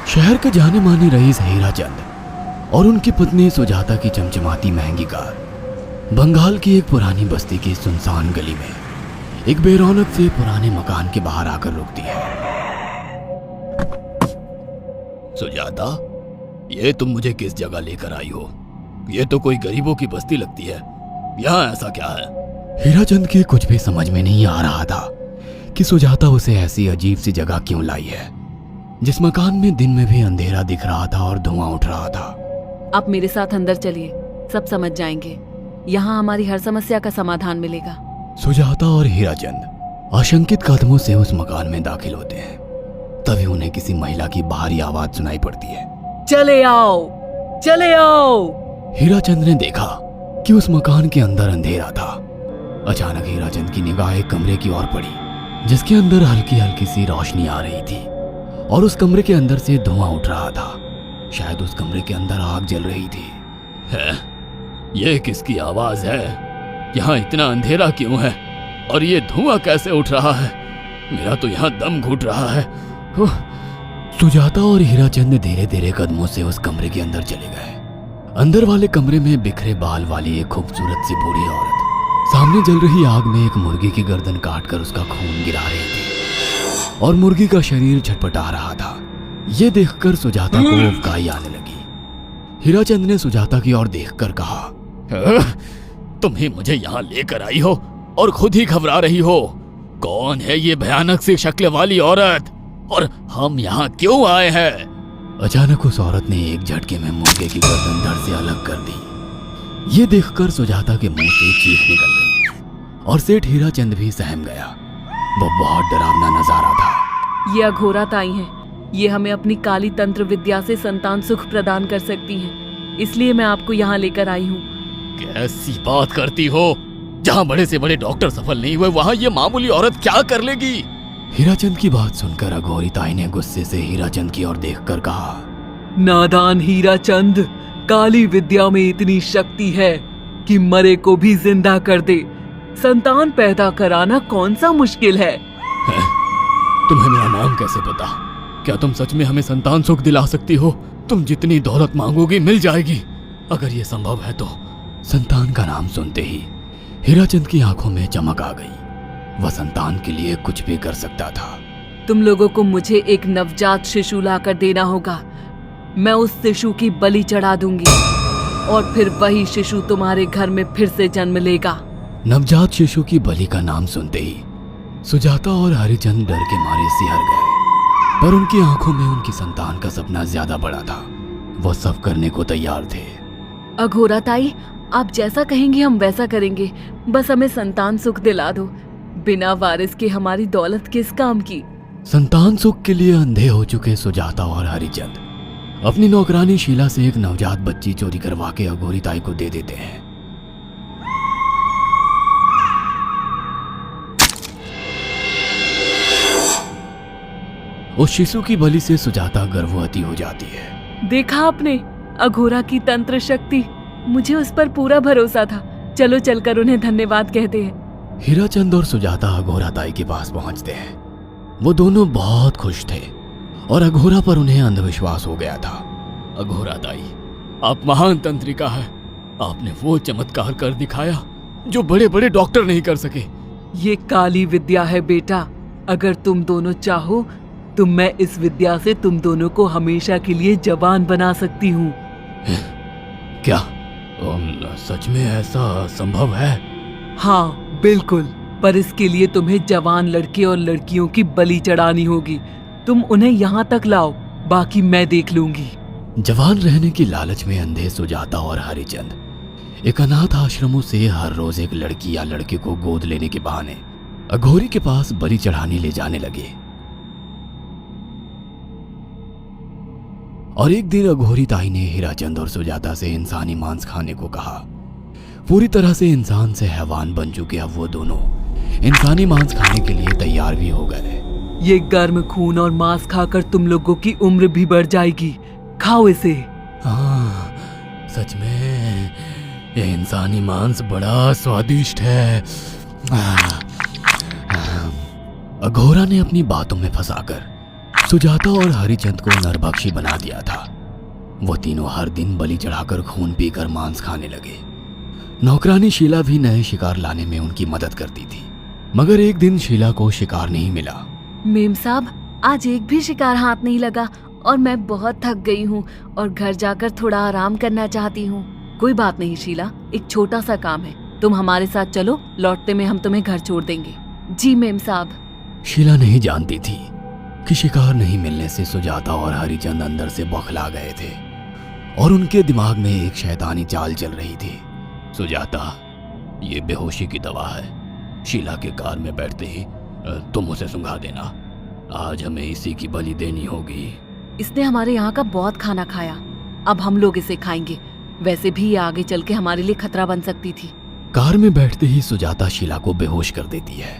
शहर के जाने माने रईस हीरा चंद और उनकी पत्नी सुजाता की चमचमाती महंगी कार बंगाल की एक पुरानी बस्ती की सुनसान गली में एक बेरौनक से पुराने मकान के बाहर आकर रुकती है। सुजाता, ये तुम मुझे किस जगह लेकर आई हो? ये तो कोई गरीबों की बस्ती लगती है, यहाँ ऐसा क्या है? हीरा चंद के कुछ भी समझ में नहीं आ रहा था कि सुजाता उसे ऐसी अजीब सी जगह क्यों लाई है, जिस मकान में दिन में भी अंधेरा दिख रहा था और धुआं उठ रहा था। आप मेरे साथ अंदर चलिए, सब समझ जाएंगे। यहाँ हमारी हर समस्या का समाधान मिलेगा। सुजाता और हीरा चंद आशंकित कदमों से उस मकान में दाखिल होते हैं। तभी उन्हें किसी महिला की बाहरी आवाज सुनाई पड़ती है। चले आओ, चले आओ। हीरा चंद ने देखा कि उस मकान के अंदर अंधेरा था। अचानक हीरा चंद की निगाह एक कमरे की ओर पड़ी, जिसके अंदर हल्की हल्की सी रोशनी आ रही थी और उस कमरे के अंदर से धुआं उठ रहा था। शायद उस कमरे के अंदर आग जल रही थी। है? ये किसकी आवाज है? यहाँ इतना अंधेरा क्यों है और ये धुआं कैसे उठ रहा है? मेरा तो यहाँ दम घुट रहा है। सुजाता और हीरा चंद धीरे धीरे कदमों से उस कमरे के अंदर चले गए। अंदर वाले कमरे में बिखरे बाल वाली एक खूबसूरत सी बूढ़ी औरत सामने जल रही आग में एक मुर्गी की गर्दन काटकर उसका खून गिरा रही थी और मुर्गी का शरीर छटपटा रहा था। ये देखकर सुजाता को उबकाई आने लगी। हीरा चंद ने सुजाता की ओर देखकर कहा, तुम ही मुझे यहाँ लेकर आई हो और खुद ही घबरा रही हो। कौन है ये भयानक सी शक्ल वाली औरत और हम यहाँ क्यों आए हैं? अचानक उस औरत ने एक झटके में मुर्गे की गर्दन धड़ से अलग कर दी। ये देखकर सुजाता के मुंह से चीख निकल गई और सेठ हीरा चंद भी सहम गया। वो बहुत डरावना नजारा था। ये अघोरा ताई हैं। ये हमें अपनी काली तंत्र विद्या से संतान सुख प्रदान कर सकती हैं। इसलिए मैं आपको यहाँ लेकर आई हूँ। कैसी बात करती हो? जहाँ बड़े से बड़े डॉक्टर सफल नहीं हुए, वहाँ ये मामूली औरत क्या कर लेगी? हीराचंद की बात सुनकर अघोरी ताई ने गुस्से से हीराचंद की ओर देखकर कहा, नादान हीराचंद, काली विद्या में इतनी शक्ति है कि मरे को भी जिंदा कर दे। संतान पैदा कराना कौन सा मुश्किल है? तुम्हें मेरा नाम कैसे पता? क्या तुम सच में हमें संतान सुख दिला सकती हो? तुम जितनी दौलत मांगोगी मिल जाएगी, अगर ये संभव है तो। संतान का नाम सुनते ही हीराचंद की आंखों में चमक आ गई। वह संतान के लिए कुछ भी कर सकता था। तुम लोगों को मुझे एक नवजात शिशु लाकर देना होगा। मैं उस शिशु की बलि चढ़ा दूंगी और फिर वही शिशु तुम्हारे घर में फिर से जन्म लेगा। नवजात शिशु की बलि का नाम सुनते ही सुजाता और हरिचंद डर के मारे सिहर गए, पर उनकी आंखों में उनकी संतान का सपना ज्यादा बड़ा था। वो सब करने को तैयार थे। अघोरा ताई, आप जैसा कहेंगे हम वैसा करेंगे। बस हमें संतान सुख दिला दो। बिना वारिस के हमारी दौलत किस काम की? संतान सुख के लिए अंधे हो चुके सुजाता और हरिचंद अपनी नौकरानी शीला से एक नवजात बच्ची चोरी करवा के अघोरी ताई को दे देते हैं। उस शिशु की बलि से सुजाता गर्भवती हो जाती है। देखा आपने अघोरा की तंत्र शक्ति? मुझे उस पर पूरा भरोसा था। चलो चलकर उन्हें धन्यवाद कहते हैं। हीराचंद और सुजाता अघोरा ताई के पास पहुंचते हैं। वो दोनों बहुत खुश थे और अघोरा पर उन्हें अंधविश्वास हो गया था। अघोरा ताई, आप महान तंत्रिका है। आपने वो चमत्कार कर दिखाया जो बड़े बड़े डॉक्टर नहीं कर सके। ये काली विद्या है बेटा। अगर तुम दोनों चाहो तो मैं इस विद्या से तुम दोनों को हमेशा के लिए जवान बना सकती हूँ। क्या सच में ऐसा संभव है? हाँ बिल्कुल, पर इसके लिए तुम्हें जवान लड़के और लड़कियों की बलि चढ़ानी होगी। तुम उन्हें यहाँ तक लाओ, बाकी मैं देख लूंगी। जवान रहने की लालच में अंधे सुजाता और हरिचंद एक अनाथ आश्रमों से हर रोज एक लड़की या लड़के को गोद लेने के बहाने अघोरी के पास बलि चढ़ाने ले जाने लगे। और एक दिन अघोरी ताई ने हीराचंद और सुजाता से इंसानी मांस खाने को कहा। पूरी तरह से इंसान से हैवान बन चुके अब वो दोनों इंसानी मांस खाने के लिए तैयार भी हो गए। ये गर्म खून और मांस खाकर तुम लोगों की उम्र भी बढ़ जाएगी। खाओ इसे। हाँ, सच में ये इंसानी मांस बड़ा स्वादिष्ट है। अघोरा ने अपनी बातों में फंसाकर सुजाता और हरिचंद को नरभक्षी बना दिया था। वो तीनों हर दिन बलि चढ़ाकर खून पीकर मांस खाने लगे। नौकरानी शीला भी नए शिकार लाने में उनकी मदद करती थी, मगर एक दिन शीला को शिकार नहीं मिला। मेम साहब, आज एक भी शिकार हाथ नहीं लगा और मैं बहुत थक गई हूँ और घर जाकर थोड़ा आराम करना चाहती हूँ। कोई बात नहीं शीला, एक छोटा सा काम है, तुम हमारे साथ चलो, लौटते में हम तुम्हें घर छोड़ देंगे। जी मेम साहब। शीला नहीं जानती थी कि शिकार नहीं मिलने से सुजाता और हरिचंद अंदर से बौखला गए थे और उनके दिमाग में एक शैतानी चाल चल रही थी। सुजाता, ये बेहोशी की दवा है। शीला के कार में बैठते ही तुम उसे सुंघा देना। आज हमें इसी की बलि देनी होगी। इसने हमारे यहाँ का बहुत खाना खाया, अब हम लोग इसे खाएंगे। वैसे भी ये आगे चल के हमारे लिए खतरा बन सकती थी। कार में बैठते ही सुजाता शीला को बेहोश कर देती है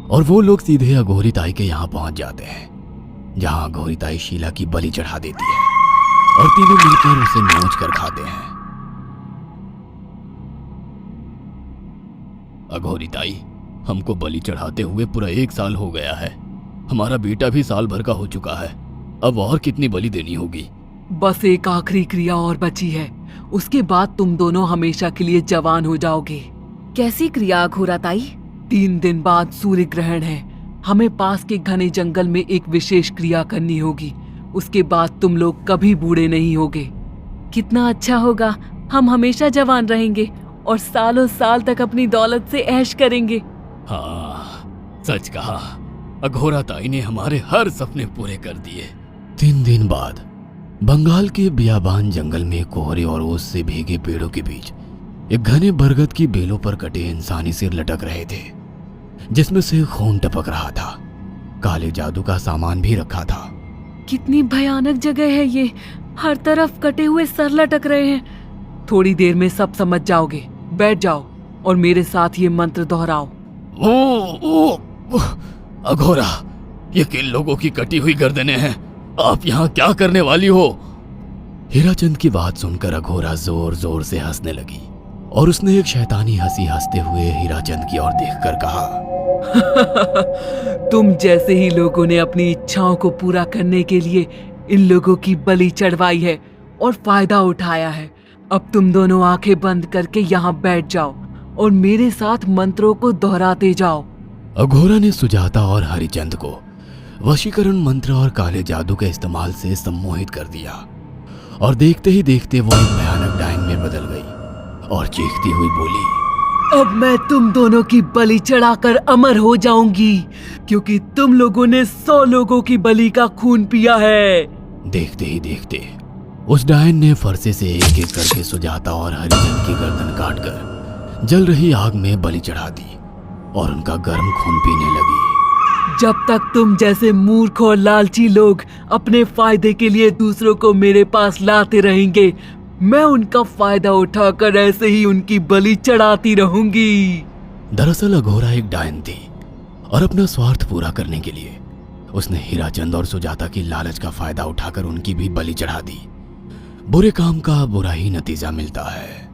और वो लोग सीधे अघोरी ताई के यहाँ पहुंच जाते हैं, जहां अघोरी ताई शीला की बलि चढ़ा देती है और तीनों मिलकर उसे नोच कर खाते हैं। अघोरी ताई, हमको बलि चढ़ाते हुए पूरा 1 साल हो गया है। हमारा बेटा भी साल भर का हो चुका है। अब और कितनी बलि देनी होगी? बस एक आखिरी क्रिया और बची है, उसके बाद तुम दोनों हमेशा के लिए जवान हो जाओगे। कैसी क्रिया अघोरा ताई? 3 दिन बाद सूर्य ग्रहण है। हमें पास के घने जंगल में एक विशेष क्रिया करनी होगी। उसके बाद तुम लोग कभी बूढ़े नहीं होगे। कितना अच्छा होगा, हम हमेशा जवान रहेंगे और सालों साल तक अपनी दौलत से ऐश करेंगे। हाँ, सच कहा। अघोरा ताई ने हमारे हर सपने पूरे कर दिए। 3 दिन बाद बंगाल के बियाबान जंगल में कोहरे और ओस से भीगे पेड़ों के बीच एक घने बरगद की बेलों पर कटे इंसानी सिर लटक रहे थे, जिसमें से खून टपक रहा था। काले जादू का सामान भी रखा था। कितनी भयानक जगह है ये, हर तरफ कटे हुए सर लटक रहे हैं। थोड़ी देर में सब समझ जाओगे। बैठ जाओ और मेरे साथ ये मंत्र दोहराओ। ओ, अघोरा, ये किन लोगों की कटी हुई गर्दनें हैं? आप यहाँ क्या करने वाली हो? हीराचंद की बात सुनकर अघोरा जोर जोर से हंसने लगी और उसने एक शैतानी हंसी हंसते हुए हीराचंद की ओर देखकर कहा, तुम जैसे ही लोगों ने अपनी इच्छाओं को पूरा करने के लिए इन लोगों की बलि चढ़वाई है और फायदा उठाया है। अब तुम दोनों आंखें बंद करके यहाँ बैठ जाओ और मेरे साथ मंत्रों को दोहराते जाओ। अघोरा ने सुजाता और हरिचंद को वशीकरण मंत्र और काले जादू के इस्तेमाल से सम्मोहित कर दिया और देखते ही देखते वो एक भयानक डायन में बदल गई और चीखती हुई बोली, अब मैं तुम दोनों की बलि चढ़ाकर अमर हो जाऊंगी, क्योंकि तुम लोगों ने 100 लोगों की बलि का खून पिया है। देखते ही देखते उस डायन ने फरसे से एक एक करके सुजाता और हरिचंद की गर्दन काटकर जल रही आग में बलि चढ़ा दी और उनका गर्म खून पीने लगी। जब तक तुम जैसे मूर्ख और लालची लोग अपने फायदे के लिए दूसरों को मेरे पास लाते रहेंगे, मैं उनका फायदा उठाकर ऐसे ही उनकी बलि चढ़ाती रहूंगी। दरअसल अघोरा एक डायन थी और अपना स्वार्थ पूरा करने के लिए उसने हीराचंद और सुजाता की लालच का फायदा उठाकर उनकी भी बलि चढ़ा दी। बुरे काम का बुरा ही नतीजा मिलता है।